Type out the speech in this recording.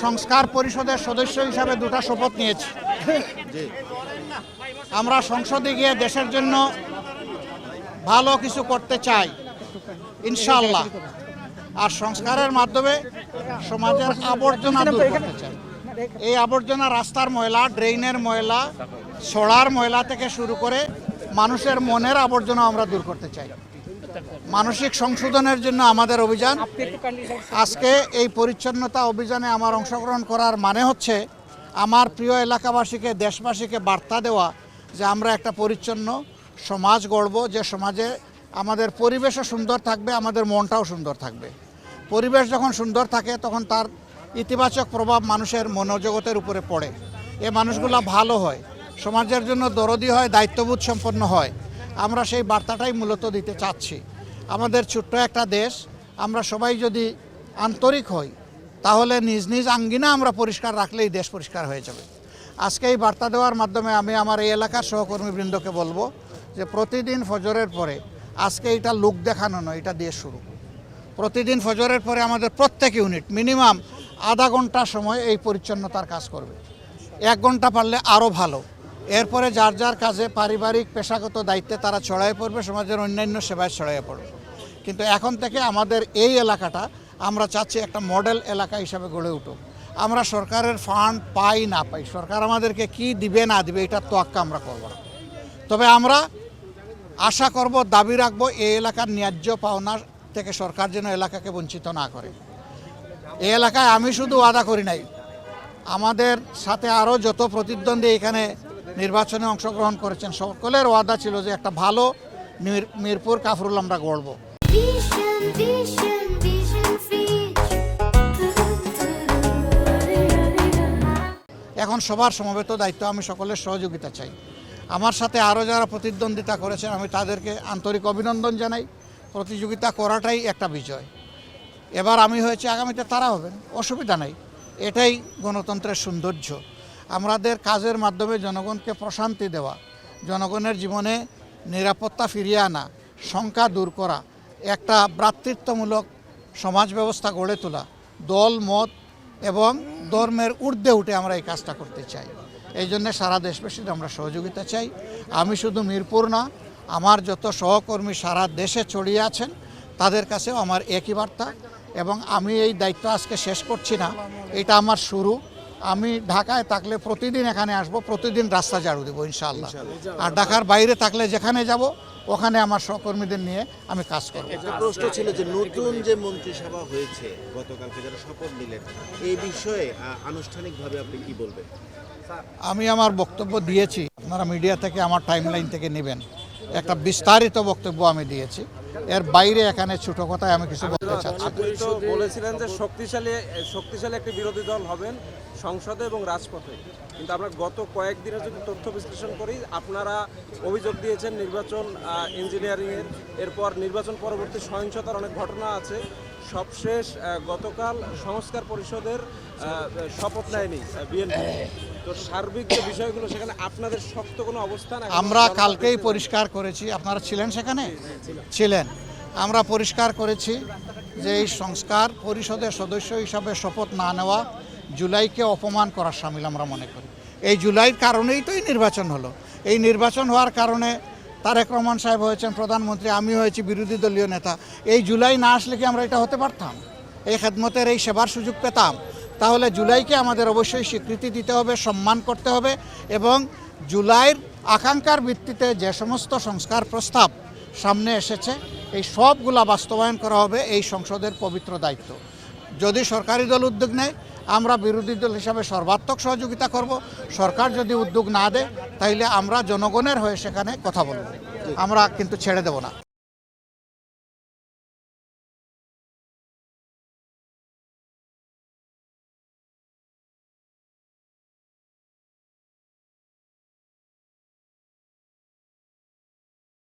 সংস্কার পরিষদের সদস্য হিসাবে দুটা শপথ নিয়েছি। আমরা সংসদে গিয়ে দেশের জন্য ভালো কিছু করতে চাই ইনশাআল্লাহ, আর সংস্কারের মাধ্যমে সমাজের আবর্জনা দূর করতে চাই। এই আবর্জনা রাস্তার ময়লা, ড্রেইনের ময়লা, ছড়ার ময়লা থেকে শুরু করে মানুষের মনের আবর্জনা আমরা দূর করতে চাই। মানসিক সংশোধনের জন্য আমাদের অভিযান। আজকে এই পরিচ্ছন্নতা অভিযানে আমার অংশগ্রহণ করার মানে হচ্ছে আমার প্রিয় এলাকাবাসীকে, দেশবাসীকে বার্তা দেওয়া যে আমরা একটা পরিচ্ছন্ন সমাজ গড়ব, যে সমাজে আমাদের পরিবেশও সুন্দর থাকবে, আমাদের মনটাও সুন্দর থাকবে। পরিবেশ যখন সুন্দর থাকে তখন তার ইতিবাচক প্রভাব মানুষের মনোজগতের উপরে পড়ে। এই মানুষগুলো ভালো হয়, সমাজের জন্য দরদি হয়, দায়িত্ববোধ সম্পন্ন হয়। আমরা সেই বার্তাটাই মূলত দিতে চাচ্ছি। আমাদের ছোট্ট একটা দেশ, আমরা সবাই যদি আন্তরিক হই তাহলে নিজ নিজ আঙ্গিনা আমরা পরিষ্কার রাখলেই দেশ পরিষ্কার হয়ে যাবে। আজকে এই বার্তা দেওয়ার মাধ্যমে আমি আমার এই এলাকার সহকর্মীবৃন্দকে বলবো যে প্রতিদিন ফজরের পরে, আজকে এটা লোক দেখানো নয়, এটা দিয়ে শুরু। প্রতিদিন ফজরের পরে আমাদের প্রত্যেক ইউনিট মিনিমাম আধা ঘন্টা সময় এই পরিচ্ছন্নতার কাজ করবে। 1 ঘন্টা পারলে আরও ভালো। এরপরে যার যার কাজে, পারিবারিক পেশাগত দায়িত্বে তারা ছড়াইয়ে পড়বে, সমাজের অন্যান্য সেবায় ছড়াইয়ে পড়বে। কিন্তু এখন থেকে আমাদের এই এলাকাটা আমরা চাচ্ছি একটা মডেল এলাকা হিসাবে গড়ে উঠুক। আমরা সরকারের ফান্ড পাই না পাই, সরকার আমাদেরকে কি দিবে না দিবে এটার তোয়াক্কা আমরা করব না। তবে আমরা আশা করব, দাবি রাখবো এই এলাকার ন্যায্য পাওনা থেকে সরকার যেন এলাকাকে বঞ্চিত না করে। এই এলাকায় আমি শুধু ওয়াদা করি নাই, আমাদের সাথে আরও যত প্রতিদ্বন্দ্বী এখানে নির্বাচনে অংশগ্রহণ করেছেন সকলের ওয়াদা ছিল যে একটা ভালো মিরপুর কাফরুল আমরা গড়ব। এখন সবার সমবেত দায়িত্ব, আমি সকলের সহযোগিতা চাই। আমার সাথে আরও যারা প্রতিদ্বন্দ্বিতা করেছেন আমি তাদেরকে আন্তরিক অভিনন্দন জানাই। প্রতিযোগিতা করাটাই একটা বিজয়। এবার আমি হয়েছি, আগামীতে তারা হবেন, অসুবিধা নাই। এটাই গণতন্ত্রের সৌন্দর্য। আমাদের কাজের মাধ্যমে জনগণকে প্রশান্তি দেওয়া, জনগণের জীবনে নিরাপত্তা ফিরিয়ে আনা, শঙ্কা দূর করা, একটা ভ্রাতৃত্বমূলক সমাজ ব্যবস্থা গড়ে তোলা, দল মত এবং ধর্মের ঊর্ধ্বে উঠে আমরা এই কাজটা করতে চাই। এই জন্য সারা দেশবাসীর আমরা সহযোগিতা চাই। আমি শুধু মিরপুর না, আমার যত সহকর্মী সারা দেশে ছড়িয়ে আছেন তাদের কাছেও আমার একই বার্তা। এবং আমি এই দায়িত্ব আজকে শেষ করছি না, এটা আমার শুরু। আমি ঢাকায় থাকলে প্রতিদিন এখানে আসব, প্রতিদিন রাস্তা ঝাড়ু দেবো ইনশাআল্লাহ। আর ঢাকার বাইরে থাকলে যেখানে যাব ওখানে আমার সহকর্মীদের নিয়ে আমি কাজ করব। একটা প্রশ্ন ছিল যে নতুন যে মন্ত্রিসভা হয়েছে গতকালকে যারা শপথ নিলেন, এই বিষয়ে আনুষ্ঠানিকভাবে আপনি কি বলবেন? আমি আমার বক্তব্য দিয়েছি, আপনারা মিডিয়া থেকে আমার টাইমলাইন থেকে নেবেন। একটা বিস্তারিত বক্তব্য আমি দিয়েছি, এর বাইরে এখানে ছোট কথায় আমি কিছু বলতে চাচ্ছি। আপনি তো বলেছিলেন যে শক্তিশালী একটি বিরোধী দল হবেন সংসদে এবং রাজপথে, কিন্তু আমরা গত কয়েকদিনের যদি তথ্য বিশ্লেষণ করি, আপনারা অভিযোগ দিয়েছেন নির্বাচন ইঞ্জিনিয়ারিংয়ের, এরপর নির্বাচন পরবর্তী সহিংসতার অনেক ঘটনা আছে। সবশেষ গতকাল সংস্কার পরিষদের শপথ নেয়নি বিএনপি। তো সার্বিক যে বিষয়গুলো, সেখানে আপনাদের শক্ত কোনো অবস্থান? আমরা কালকেই পরিষ্কার করেছি, আপনারা ছিলেন সেখানে? ছিলেন। আমরা পরিষ্কার করেছি যে এই সংস্কার পরিষদের সদস্য হিসাবে শপথ না নেওয়া জুলাইকে অপমান করার শামিল আমরা মনে করি। এই জুলাইয়ের কারণেই তো এই নির্বাচন হলো। এই নির্বাচন হওয়ার কারণে তারেক রহমান সাহেব হয়েছেন প্রধানমন্ত্রী, আমি হয়েছি বিরোধী দলীয় নেতা। এই জুলাই না আসলে কি আমরা এটা হতে পারতাম? এই খেদমতের, এই সেবার সুযোগ পেতাম? তাহলে জুলাইকে আমাদের অবশ্যই স্বীকৃতি দিতে হবে, সম্মান করতে হবে। এবং জুলাইয়ের আকাঙ্ক্ষার ভিত্তিতে যে সমস্ত সংস্কার প্রস্তাব সামনে এসেছে এই সবগুলা বাস্তবায়ন করা হবে এই সংসদের পবিত্র দায়িত্ব। যদি সরকারি দল উদ্যোগ নেয়, আমরা বিরোধী দল হিসাবে সর্বাত্মক সহযোগিতা করব। সরকার যদি উদ্যোগ না দেয় তাহলে আমরা জনগণের হয়ে সেখানে কথা বলব, আমরা কিন্তু ছেড়ে দেব না।